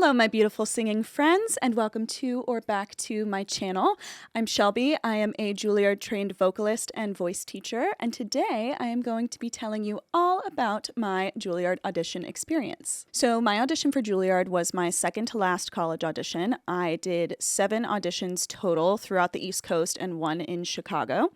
Hello, my beautiful singing friends, and welcome to or back to my channel. I'm Shelby. I am a Juilliard trained vocalist and voice teacher, and today I am going to be telling you all about my Juilliard audition experience. So my audition for Juilliard was my second to last college audition. I did 7 auditions total throughout the East Coast and 1 in Chicago.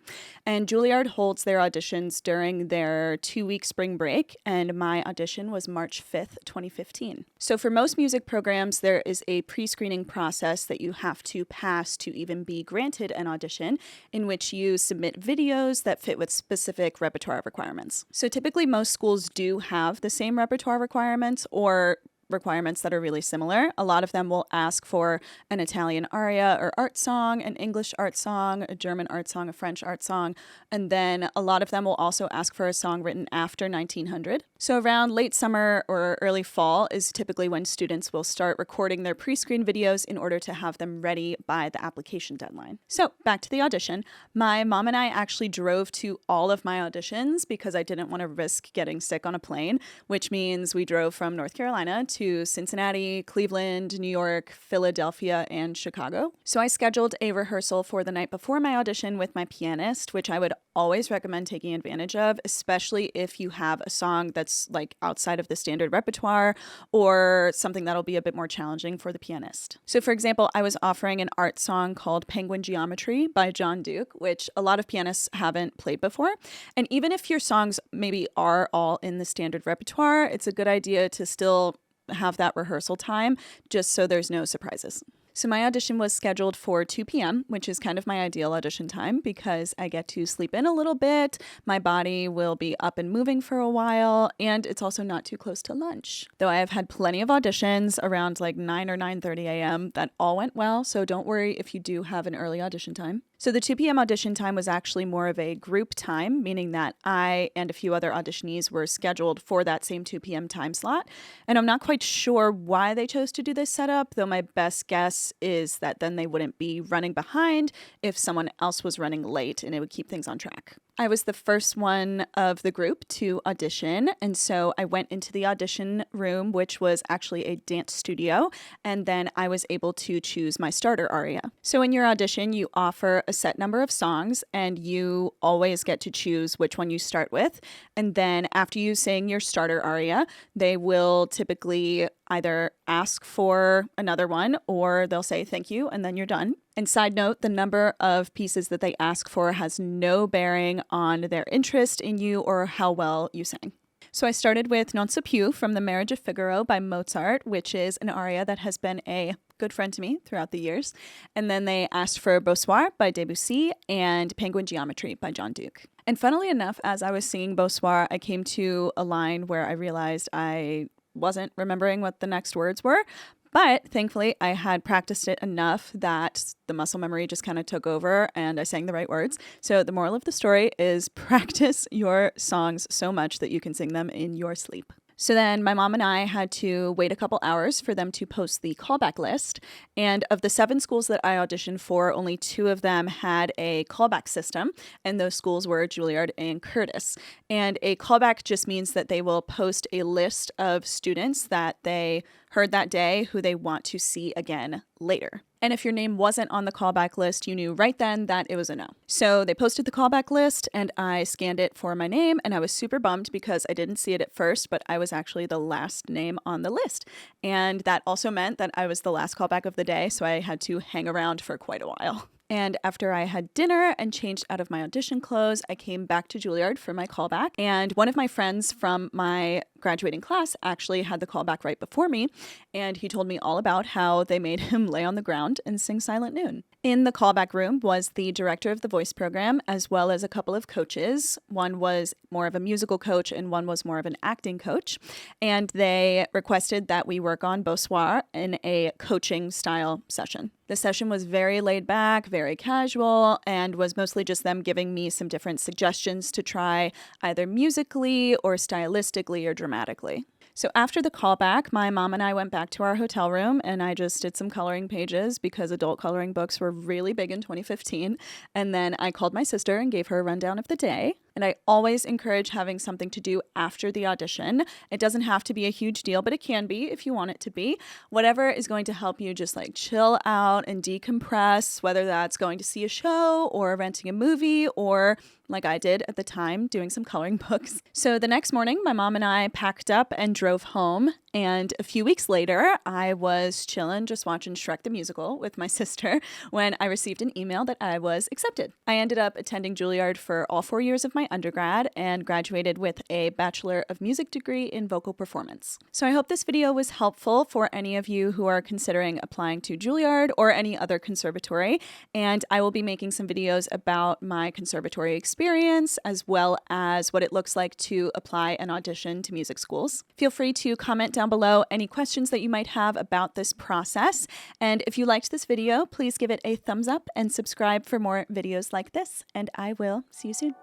And Juilliard holds their auditions during their 2-week spring break, and my audition was March 5th, 2015. So for most music programs, there is a pre-screening process that you have to pass to even be granted an audition, in which you submit videos that fit with specific repertoire requirements. So typically most schools do have the same repertoire requirements or requirements that are really similar. A lot of them will ask for an Italian aria or art song, an English art song, a German art song, a French art song, and then a lot of them will also ask for a song written after 1900. So around late summer or early fall is typically when students will start recording their pre-screen videos in order to have them ready by the application deadline. So back to the audition. My mom and I actually drove to all of my auditions because I didn't want to risk getting sick on a plane, which means we drove from North Carolina to Cincinnati, Cleveland, New York, Philadelphia, and Chicago. So I scheduled a rehearsal for the night before my audition with my pianist, which I would always recommend taking advantage of, especially if you have a song that's like outside of the standard repertoire or something that'll be a bit more challenging for the pianist. So for example, I was offering an art song called Penguin Geometry by John Duke, which a lot of pianists haven't played before. And even if your songs maybe are all in the standard repertoire, it's a good idea to still have that rehearsal time just so there's no surprises. So my audition was scheduled for 2 p.m., which is kind of my ideal audition time because I get to sleep in a little bit, my body will be up and moving for a while, and it's also not too close to lunch. Though I have had plenty of auditions around like 9 or 9:30 a.m. that all went well, so don't worry if you do have an early audition time. So the 2 p.m. audition time was actually more of a group time, meaning that I and a few other auditionees were scheduled for that same 2 p.m. time slot. And I'm not quite sure why they chose to do this setup, though my best guess is that then they wouldn't be running behind if someone else was running late, and it would keep things on track. I was the first one of the group to audition, and so I went into the audition room, which was actually a dance studio, and then I was able to choose my starter aria. So in your audition, you offer a set number of songs, and you always get to choose which one you start with, and then after you sing your starter aria, they will typically either ask for another one or they'll say thank you and then you're done. And side note, the number of pieces that they ask for has no bearing on their interest in you or how well you sang. So I started with Non so più from The Marriage of Figaro by Mozart, which is an aria that has been a good friend to me throughout the years. And then they asked for Beau Soir by Debussy and Penguin Geometry by John Duke. And funnily enough, as I was singing Beau Soir, I came to a line where I realized I wasn't remembering what the next words were, but thankfully I had practiced it enough that the muscle memory just kind of took over and I sang the right words. So the moral of the story is practice your songs so much that you can sing them in your sleep. So then my mom and I had to wait a couple hours for them to post the callback list. And of the 7 schools that I auditioned for, only 2 of them had a callback system. And those schools were Juilliard and Curtis. And a callback just means that they will post a list of students that they heard that day who they want to see again later. And if your name wasn't on the callback list, you knew right then that it was a no. So they posted the callback list and I scanned it for my name and I was super bummed because I didn't see it at first, but I was actually the last name on the list. And that also meant that I was the last callback of the day, so I had to hang around for quite a while. And after I had dinner and changed out of my audition clothes, I came back to Juilliard for my callback. And one of my friends from my graduating class actually had the callback right before me. And he told me all about how they made him lay on the ground and sing Silent Noon. In the callback room was the director of the voice program, as well as a couple of coaches. One was more of a musical coach and one was more of an acting coach. And they requested that we work on Beau Soir in a coaching style session. The session was very laid back, very casual, and was mostly just them giving me some different suggestions to try either musically or stylistically or dramatically. So after the callback, my mom and I went back to our hotel room and I just did some coloring pages because adult coloring books were really big in 2015. And then I called my sister and gave her a rundown of the day. and I always encourage having something to do after the audition. It doesn't have to be a huge deal, but it can be if you want it to be. Whatever is going to help you just like chill out and decompress, whether that's going to see a show or renting a movie or, like I did at the time, doing some coloring books. So the next morning, my mom and I packed up and drove home. And a few weeks later, I was chilling, just watching Shrek the Musical with my sister when I received an email that I was accepted. I ended up attending Juilliard for all 4 years of my undergrad and graduated with a Bachelor of Music degree in vocal performance. So I hope this video was helpful for any of you who are considering applying to Juilliard or any other conservatory. And I will be making some videos about my conservatory experience as well as what it looks like to apply and audition to music schools. Feel free to comment down below any questions that you might have about this process. And if you liked this video, please give it a thumbs up and subscribe for more videos like this. And I will see you soon.